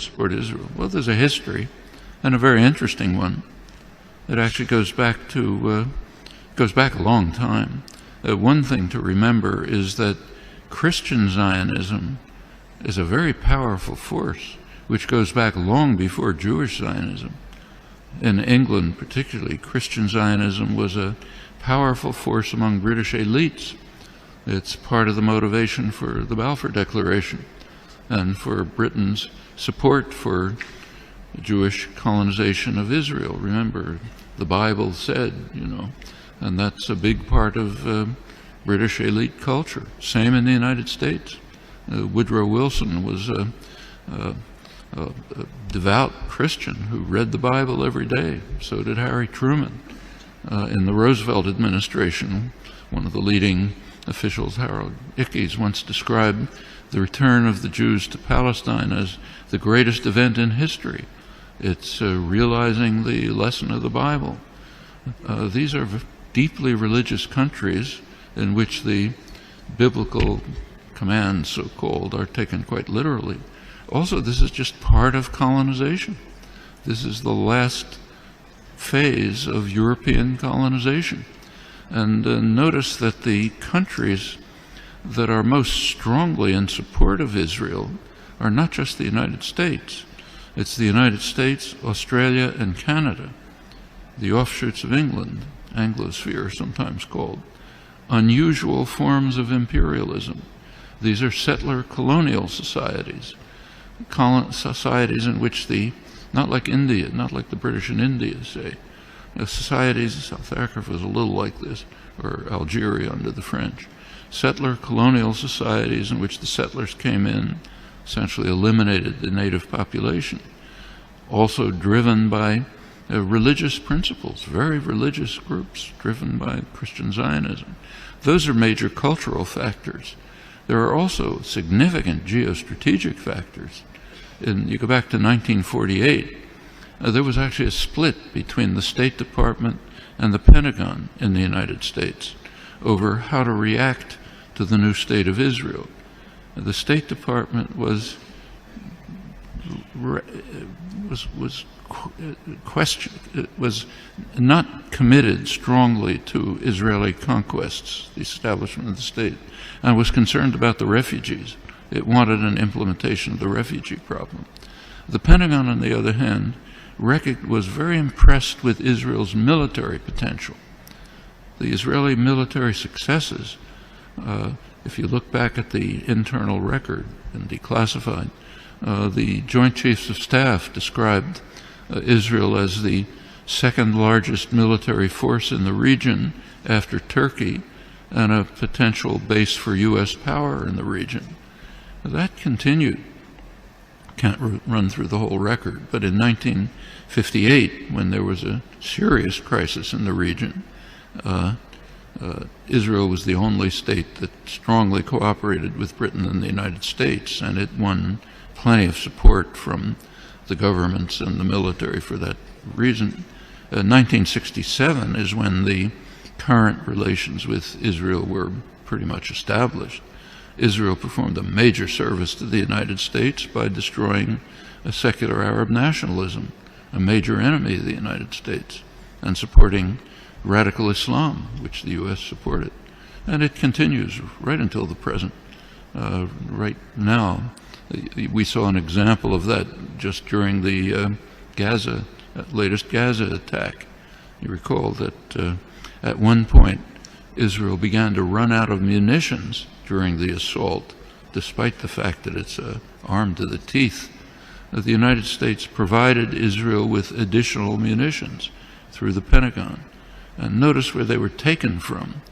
support Israel? Well, there's a history, and a very interesting one. It actually goes back a long time. One thing to remember is that Christian Zionism is a very powerful force, which goes back long before Jewish Zionism. In England particularly, Christian Zionism was a powerful force among British elites. It's part of the motivation for the Balfour Declaration and for Britain's support for Jewish colonization of Israel. Remember, the Bible said, and that's a big part of British elite culture. Same in the United States. Woodrow Wilson was a devout Christian who read the Bible every day. So did Harry Truman. In the Roosevelt administration, one of the leading officials, Harold Ickes, once described the return of the Jews to Palestine as the greatest event in history. It's realizing the lesson of the Bible. These are deeply religious countries in which the biblical commands, so-called, are taken quite literally. Also, this is just part of colonization. This is the last phase of European colonization. And notice that the countries that are most strongly in support of Israel are not just the United States. It's the United States, Australia, and Canada, the offshoots of England, Anglosphere sometimes called, unusual forms of imperialism. These are settler colonial societies, societies in which not like India, not like the British in India, say, societies, South Africa was a little like this, or Algeria under the French, settler colonial societies in which the settlers came in, essentially eliminated the native population, also driven by religious principles, very religious groups driven by Christian Zionism. Those are major cultural factors. There are also significant geostrategic factors. You go back to 1948, there was actually a split between the State Department and the Pentagon in the United States over how to react to the new state of Israel. The State Department was not committed strongly to Israeli conquests, the establishment of the state, and was concerned about the refugees. It wanted an implementation of the refugee problem. The Pentagon, on the other hand, was very impressed with Israel's military potential. The Israeli military successes, if you look back at the internal record and declassified, the Joint Chiefs of Staff described Israel as the second largest military force in the region after Turkey and a potential base for U.S. power in the region. That continued. Can't run through the whole record, but in 1958, when there was a serious crisis in the region, Israel was the only state that strongly cooperated with Britain and the United States, and it won plenty of support from the governments and the military for that reason. 1967 is when the current relations with Israel were pretty much established. Israel performed a major service to the United States by destroying a secular Arab nationalism, a major enemy of the United States, and supporting radical Islam, which the U.S. supported. And it continues right until the present. Right now, we saw an example of that just during the latest Gaza attack. You recall that at one point, Israel began to run out of munitions during the assault, despite the fact that it's armed to the teeth. The United States provided Israel with additional munitions through the Pentagon. And notice where they were taken from.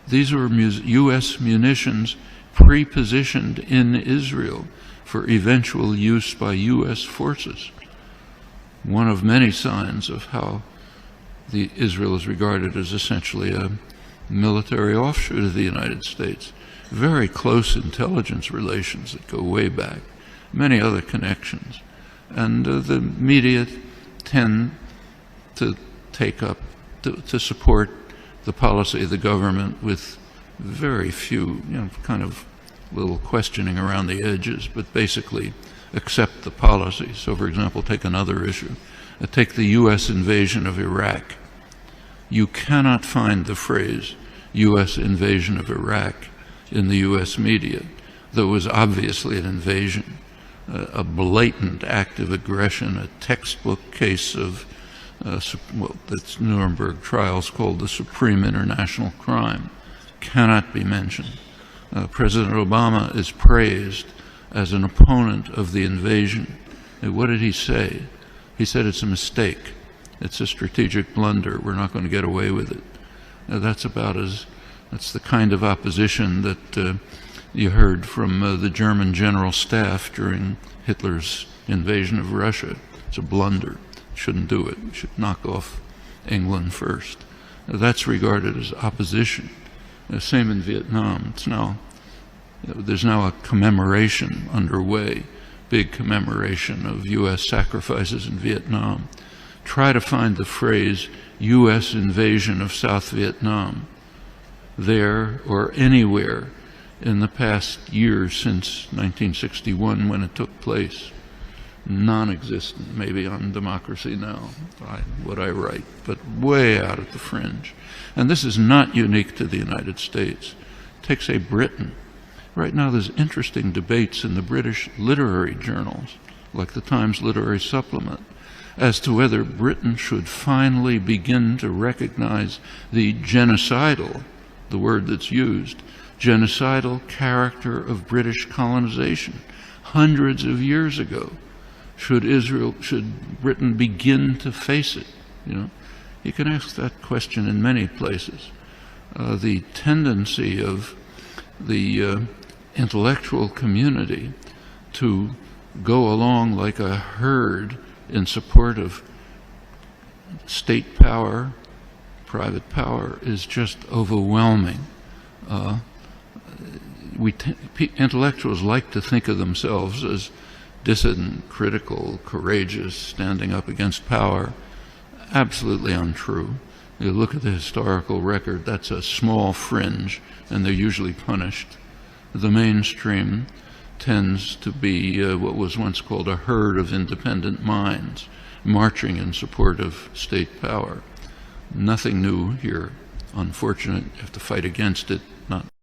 These were U.S. munitions pre-positioned in Israel for eventual use by U.S. forces. One of many signs of how Israel is regarded as essentially a military offshoot of the United States. Very close intelligence relations that go way back, many other connections. And the media tend to take up, to support the policy of the government with very few, kind of little questioning around the edges, but basically accept the policy. So, for example, take another issue. Take the U.S. invasion of Iraq. You cannot find the phrase U.S. invasion of Iraq in the U.S. media, though it was obviously an invasion, a blatant act of aggression, a textbook case of that's Nuremberg trials called the supreme international crime, cannot be mentioned. President Obama is praised as an opponent of the invasion. And what did he say? He said it's a mistake. It's a strategic blunder. We're not going to get away with it. That's the kind of opposition that you heard from the German general staff during Hitler's invasion of Russia. It's a blunder. Shouldn't do it. Should knock off England first. That's regarded as opposition. Same in Vietnam. There's now a commemoration underway, big commemoration of U.S. sacrifices in Vietnam. Try to find the phrase U.S. invasion of South Vietnam there or anywhere in the past years since 1961 when it took place. Non-existent, maybe on Democracy Now, what I write, but way out at the fringe. And this is not unique to the United States. Take, say, Britain. Right now there's interesting debates in the British literary journals, like the Times Literary Supplement, as to whether Britain should finally begin to recognize the genocidal, the word that's used, genocidal character of British colonization hundreds of years ago. Should Britain begin to face it? You can ask that question in many places. The tendency of the intellectual community to go along like a herd in support of state power, private power, is just overwhelming. Intellectuals like to think of themselves as dissident, critical, courageous, standing up against power. Absolutely untrue. You look at the historical record, that's a small fringe, and they're usually punished. The mainstream tends to be what was once called a herd of independent minds, marching in support of state power. Nothing new here. Unfortunate, you have to fight against it, not